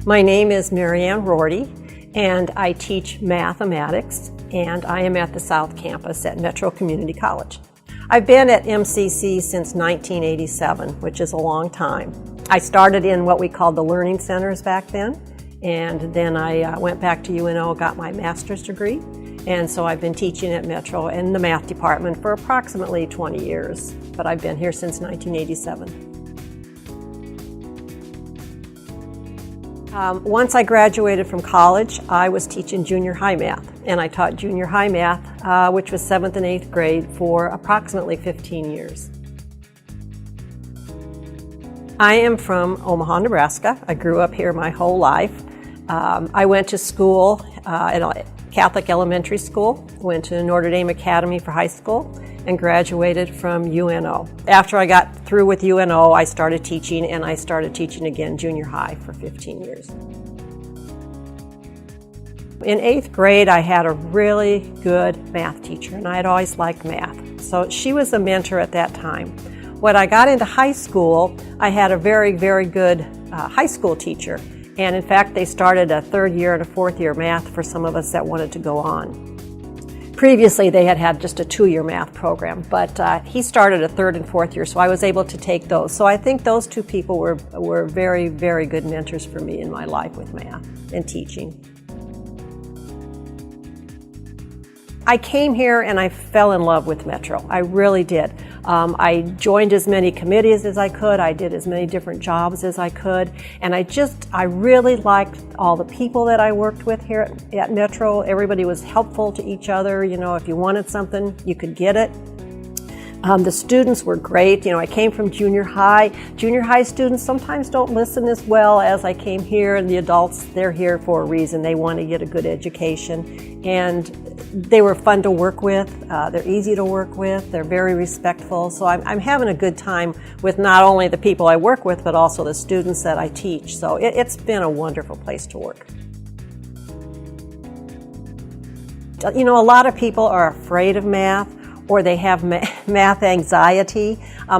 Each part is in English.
My name is Marianne Roarty, and I teach mathematics, and I am at the South Campus at Metro Community College. I've been at MCC since 1987, which is a long time. I started in what we called the learning centers back then, and then I went back to UNO, got my master's degree, and so I've been teaching at Metro in the math department for approximately 20 years, but I've been here since 1987. Once I graduated from college, I was teaching junior high math, and I taught junior high math, which was 7th and 8th grade, for approximately 15 years. I am from Omaha, Nebraska. I grew up here my whole life. I went to school at a Catholic elementary school, went to Notre Dame Academy for high school, and graduated from UNO. After I got through with UNO, I started teaching, and I started teaching again junior high for 15 years. In 8th grade, I had a really good math teacher, and I had always liked math. So she was a mentor at that time. When I got into high school, I had a very, very good high school teacher. And in fact, they started a 3rd year and a 4th year math for some of us that wanted to go on. Previously, they had just a 2-year math program, but he started a 3rd and 4th year, so I was able to take those. So I think those two people were very, very good mentors for me in my life with math and teaching. I came here and I fell in love with Metro. I really did. I joined as many committees as I could. I did as many different jobs as I could. And I really liked all the people that I worked with here at Metro. Everybody was helpful to each other. You know, if you wanted something, you could get it. The students were great. You know, I came from junior high. Junior high students sometimes don't listen as well as I came here, and the adults, they're here for a reason. They want to get a good education. And they were fun to work with. They're easy to work with. They're very respectful. So I'm having a good time with not only the people I work with, but also the students that I teach. So it's been a wonderful place to work. You know, a lot of people are afraid of math, or they have math anxiety.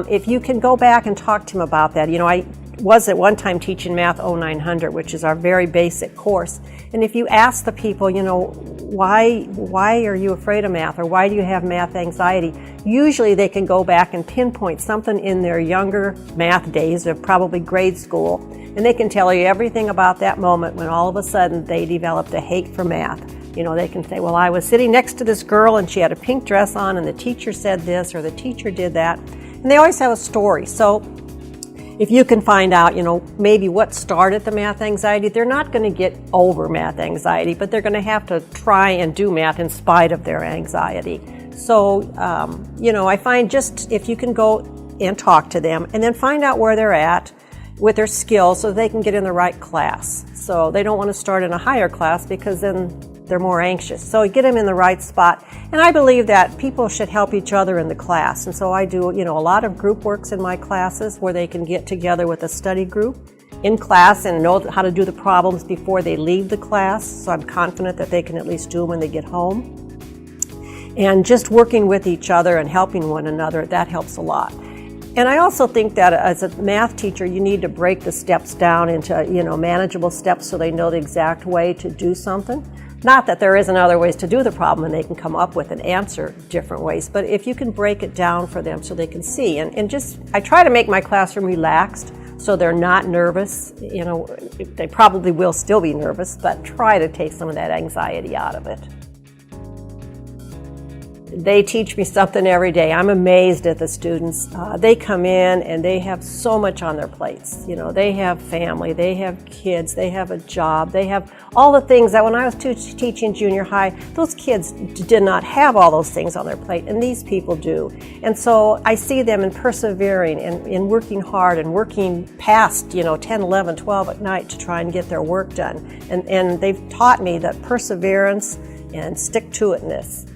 If you can go back and talk to them about that. You know, I was at one time teaching Math 0900, which is our very basic course. And if you ask the people, you know, why are you afraid of math, or why do you have math anxiety? Usually they can go back and pinpoint something in their younger math days of probably grade school, and they can tell you everything about that moment when all of a sudden they developed a hate for math. You know, they can say, well, I was sitting next to this girl and she had a pink dress on and the teacher said this or the teacher did that. And they always have a story. So if you can find out, you know, maybe what started the math anxiety, they're not going to get over math anxiety, but they're going to have to try and do math in spite of their anxiety. So, you know, I find just if you can go and talk to them and then find out where they're at with their skills so they can get in the right class. So they don't want to start in a higher class because then they're more anxious. So get them in the right spot. And I believe that people should help each other in the class. And so I do, you know, a lot of group works in my classes where they can get together with a study group in class and know how to do the problems before they leave the class. So I'm confident that they can at least do them when they get home. And just working with each other and helping one another, that helps a lot. And I also think that as a math teacher, you need to break the steps down into, you know, manageable steps so they know the exact way to do something. Not that there isn't other ways to do the problem and they can come up with an answer different ways, but if you can break it down for them so they can see. And just, I try to make my classroom relaxed so they're not nervous. You know, they probably will still be nervous, but try to take some of that anxiety out of it. They teach me something every day. I'm amazed at the students. They come in and they have so much on their plates. You know, they have family, they have kids, they have a job, they have all the things that when I was teaching junior high, those kids did not have all those things on their plate, and these people do. And so I see them in persevering and in working hard and working past, you know, 10, 11, 12 at night to try and get their work done. And they've taught me that perseverance and stick-to-itness.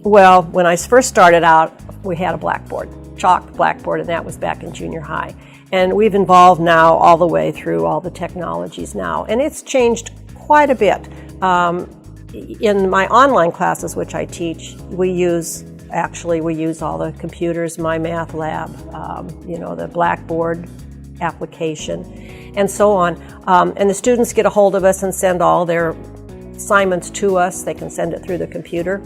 Well, when I first started out, we had a blackboard, chalk blackboard, and that was back in junior high. And we've evolved now all the way through all the technologies now, and it's changed quite a bit. In my online classes, which I teach, we use all the computers, my math lab, you know, the blackboard, application, and so on. And the students get a hold of us and send all their assignments to us. They can send it through the computer.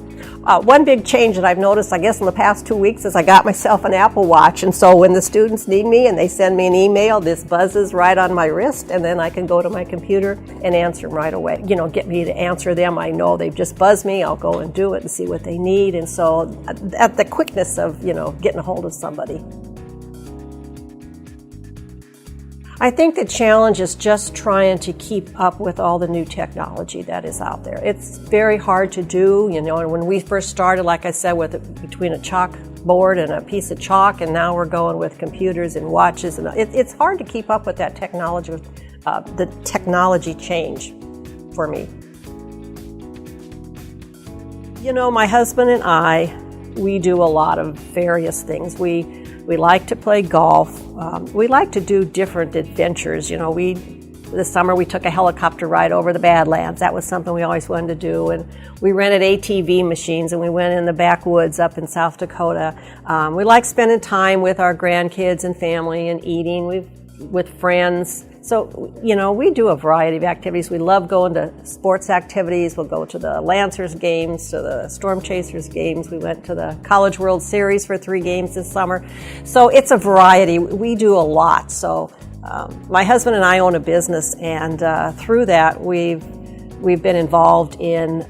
One big change that I've noticed, I guess, in the past 2 weeks is I got myself an Apple Watch, and so when the students need me and they send me an email, this buzzes right on my wrist, and then I can go to my computer and answer them right away. You know, get me to answer them. I know they've just buzzed me. I'll go and do it and see what they need, and so at the quickness of, you know, getting a hold of somebody. I think the challenge is just trying to keep up with all the new technology that is out there. It's very hard to do, you know, and when we first started, like I said, between a chalkboard and a piece of chalk, and now we're going with computers and watches, and it's hard to keep up with that technology, the technology change for me. You know, my husband and I, we do a lot of various things. We like to play golf. We like to do different adventures. You know, this summer we took a helicopter ride over the Badlands. That was something we always wanted to do. And we rented ATV machines and we went in the backwoods up in South Dakota. We like spending time with our grandkids and family and eating with friends. So, you know, we do a variety of activities. We love going to sports activities. We'll go to the Lancers games, to the Storm Chasers games. We went to the College World Series for 3 games this summer. So it's a variety. We do a lot. So my husband and I own a business, and through that we've been involved in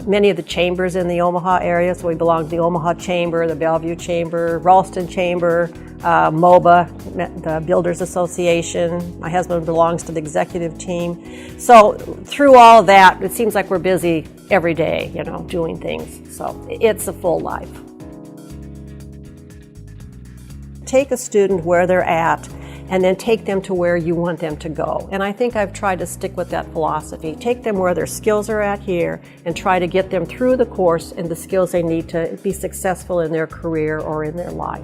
many of the chambers in the Omaha area. So we belong to the Omaha Chamber, the Bellevue Chamber, Ralston Chamber, MOBA, the Builders Association. My husband belongs to the executive team. So through all of that, it seems like we're busy every day, you know, doing things. So it's a full life. Take a student where they're at and then take them to where you want them to go. And I think I've tried to stick with that philosophy. Take them where their skills are at here and try to get them through the course and the skills they need to be successful in their career or in their life.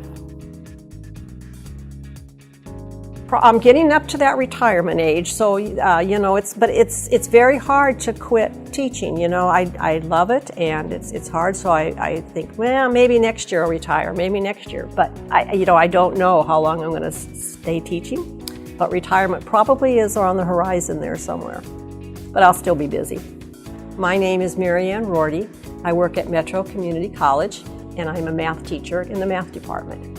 I'm getting up to that retirement age, so you know, it's very hard to quit teaching. You know, I love it, and it's hard. So I think, well, maybe next year I'll retire, maybe next year. But I don't know how long I'm going to stay teaching. But retirement probably is on the horizon there somewhere. But I'll still be busy. My name is Marianne Roarty. I work at Metro Community College, and I'm a math teacher in the math department.